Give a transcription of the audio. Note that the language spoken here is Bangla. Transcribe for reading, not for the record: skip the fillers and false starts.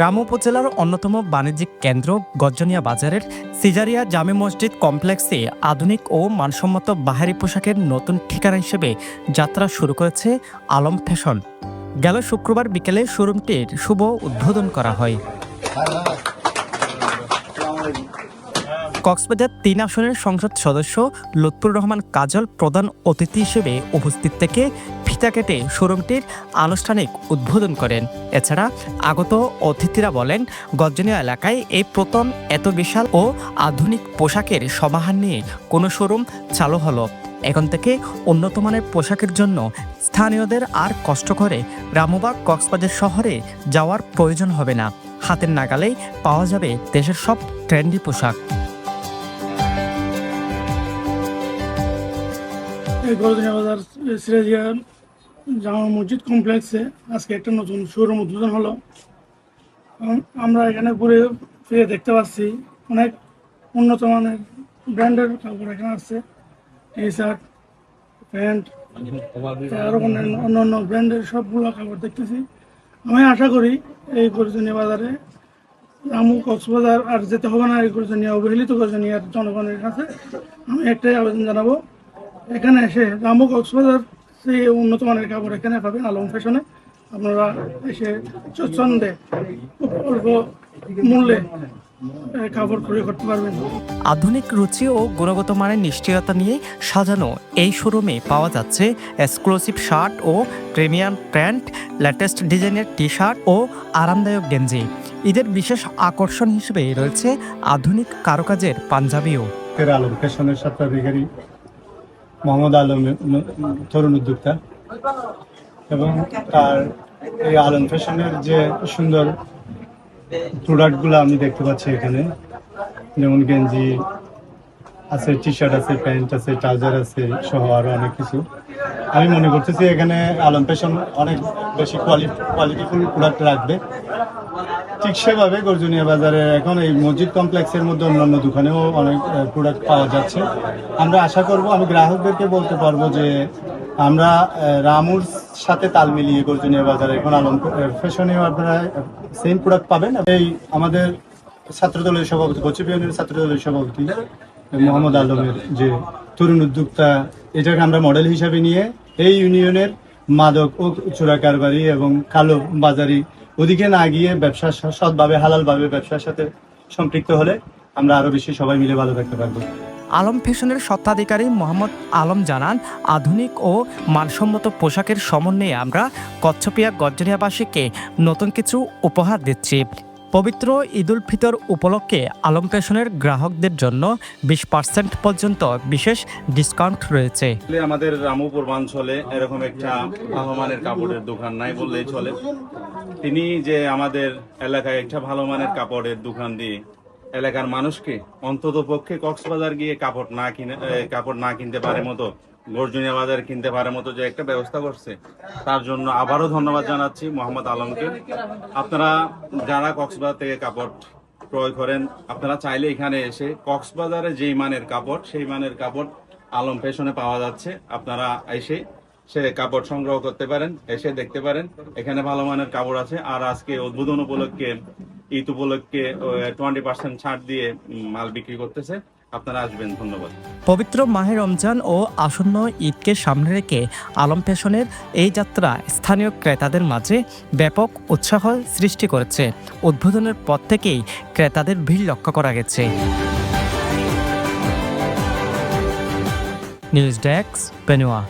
রামু উপজেলার অন্যতম বাণিজ্যিক কেন্দ্র গজ্জনিয়া বাজারের সিজারিয়া জামে মসজিদ কমপ্লেক্সে আধুনিক ও মানসম্মত বাহারি পোশাকের নতুন ঠিকানা হিসেবে যাত্রা শুরু করেছে আলম ফ্যাশন। গেল শুক্রবার বিকেলে শোরুমটির শুভ উদ্বোধন করা হয়। কক্সবাজার ৩ আসনের সংসদ সদস্য লুৎফুর রহমান কাজল প্রধান অতিথি হিসেবে উপস্থিত থেকে ফিতা কেটে শোরুমটির আনুষ্ঠানিক উদ্বোধন করেন। এছাড়া আগত অতিথিরা বলেন, গজ্জনিয়া এলাকায় এই প্রথম এত বিশাল ও আধুনিক পোশাকের সমাহার নিয়ে কোনো শোরুম চালু হলো। এখন থেকে উন্নত মানের পোশাকের জন্য স্থানীয়দের আর কষ্ট করে রামু বা কক্সবাজার শহরে যাওয়ার প্রয়োজন হবে না। হাতের নাগালেই পাওয়া যাবে দেশের সব ট্রেন্ডি পোশাক। গজ্জনিয়া বাজার সিরাজিয়া জামা মসজিদ কমপ্লেক্সে আজকে একটা নতুন শোরুম উদ্বোধন হলো। আমরা এখানে ঘুরে ফিরে দেখতে পাচ্ছি অনেক উন্নত মানের ব্র্যান্ডের কাপড় এখানে আছে, টি শার্ট, প্যান্ট, আরও অন্য ব্র্যান্ডের সবগুলো কাপড় দেখতেছি। আমি আশা করি এই গজ্জনিয়া বাজারে রামু কক্সবাজার আর যেতে হবে না। এই গজ্জনিয়া অবহেলিত গজ্জনিয়ার জনগণের কাছে আমি একটাই আবেদন জানাবো, এখানে এসে রামু কক্সবাজার সেই উন্নত মানের কাপড় এখানে পাবেন আলম ফ্যাশনে। আপনারা এসে স্বচ্ছন্দে খুব অল্প মূল্যে কাপড় ক্রয় করতে পারবেন। আধুনিক রুচি ও গুণগত মানের নিশ্চয়তা নিয়ে সাজানো এই শোরুমে পাওয়া যাচ্ছে এক্সক্লুসিভ শার্ট ও প্রিমিয়াম প্যান্ট, লেটেস্ট ডিজাইনের টি শার্ট ও আরামদায়ক গেঞ্জি। ঈদের বিশেষ আকর্ষণ হিসেবে রয়েছে আধুনিক কারুকাজের পাঞ্জাবিও। আলম ফ্যাশনের স্বত্বাধিকারী মোহাম্মদ আলম তরুণ উদ্যোক্তা, এবং তার এই আলম ফ্যাশনের যে সুন্দর প্রোডাক্টগুলো আমি দেখতে পাচ্ছি এখানে, যেমন গেঞ্জি আছে, টি শার্ট আছে, প্যান্ট আছে, ট্রাউজার আছে সহ আরও অনেক কিছু। আমি মনে করতেছি এখানে আলম ফ্যাশন অনেক বেশি কোয়ালিটিফুল প্রোডাক্ট রাখবে। ঠিক সেভাবে গজ্জনিয়া বাজারে এখন এই মসজিদ কমপ্লেক্সের মধ্যে অন্যান্য দোকানেও অনেক প্রোডাক্ট পাওয়া যাচ্ছে। আমরা আশা করব, আমি গ্রাহকদেরকে বলতে পারবো যে আমরা রামুর সাথে তাল মিলিয়ে গজ্জনিয়া বাজারে এখন আলম ফ্যাশনেও আপনারা সেম প্রোডাক্ট পাবেন। এই আমাদের ছাত্রদলের সভাপতি, কচুপ ইউনিয়নের ছাত্রদলের সভাপতি মোহাম্মদ আলমের যে তরুণ উদ্যোক্তা, এটাকে আমরা মডেল হিসাবে নিয়ে এই ইউনিয়নের মাদক ও চোরা কারবারি এবং কালো বাজারি ওদিকে না গিয়ে ব্যবসা সৎভাবে হালালভাবে ব্যবসার সাথে সম্পৃক্ত হলে আমরা আরো বেশি সবাই মিলে ভালো থাকতে পারবো। আলম ফ্যাশনের স্বত্বাধিকারী মোহাম্মদ আলম জানান, আধুনিক ও মানসম্মত পোশাকের সমন্বয়ে আমরা কচ্ছপিয়া গজ্জনিয়াবাসীকে নতুন কিছু উপহার দিচ্ছি। পবিত্র ঈদুল ফিতর উপলক্ষে আলম ফ্যাশনের গ্রাহকদের জন্য 20% পর্যন্ত বিশেষ ডিসকাউন্ট রয়েছে। আমাদের রামু পূর্বাঞ্চলে এরকম একটা ভালো মানের কাপড়ের দোকান নাই বললেই চলে। তিনি যে আমাদের এলাকায় একটা ভালো মানের কাপড়ের দোকান দিয়ে এলাকার মানুষকে অন্তত পক্ষে কক্সবাজার গিয়ে কাপড় না কিনতে পারে মতো, গজ্জনিয়া বাজার কিনতে পারে মতো যে একটা ব্যবস্থা করছে, তার জন্য আবারও ধন্যবাদ জানাচ্ছি মোহাম্মদ আলমকে। আপনারা যারা কক্সবাজার থেকে কাপড় ক্রয় করেন, আপনারা চাইলে এখানে এসে কক্সবাজারে যেই মানের কাপড় সেই মানের কাপড় আলম ফ্যাশনে পাওয়া যাচ্ছে। আপনারা এসে সে কাপড় সংগ্রহ করতে পারেন, এসে দেখতে পারেন, এখানে ভালো মানের কাপড় আছে। আর আজকে উদ্বোধন উপলক্ষে, ঈদ উপলক্ষে 20% ছাড় দিয়ে মাল বিক্রি করতেছে। আপনারা আসবেন। ধন্যবাদ। পবিত্র মাহে রমজান ও আসন্ন ঈদকে সামনে রেখে আলম ফ্যাশনের এই যাত্রা স্থানীয় ক্রেতাদের মাঝে ব্যাপক উৎসাহ সৃষ্টি করেছে। উদ্বোধনের পর থেকেই ক্রেতাদের ভিড় লক্ষ্য করা গেছে। News desk, পেনুয়া।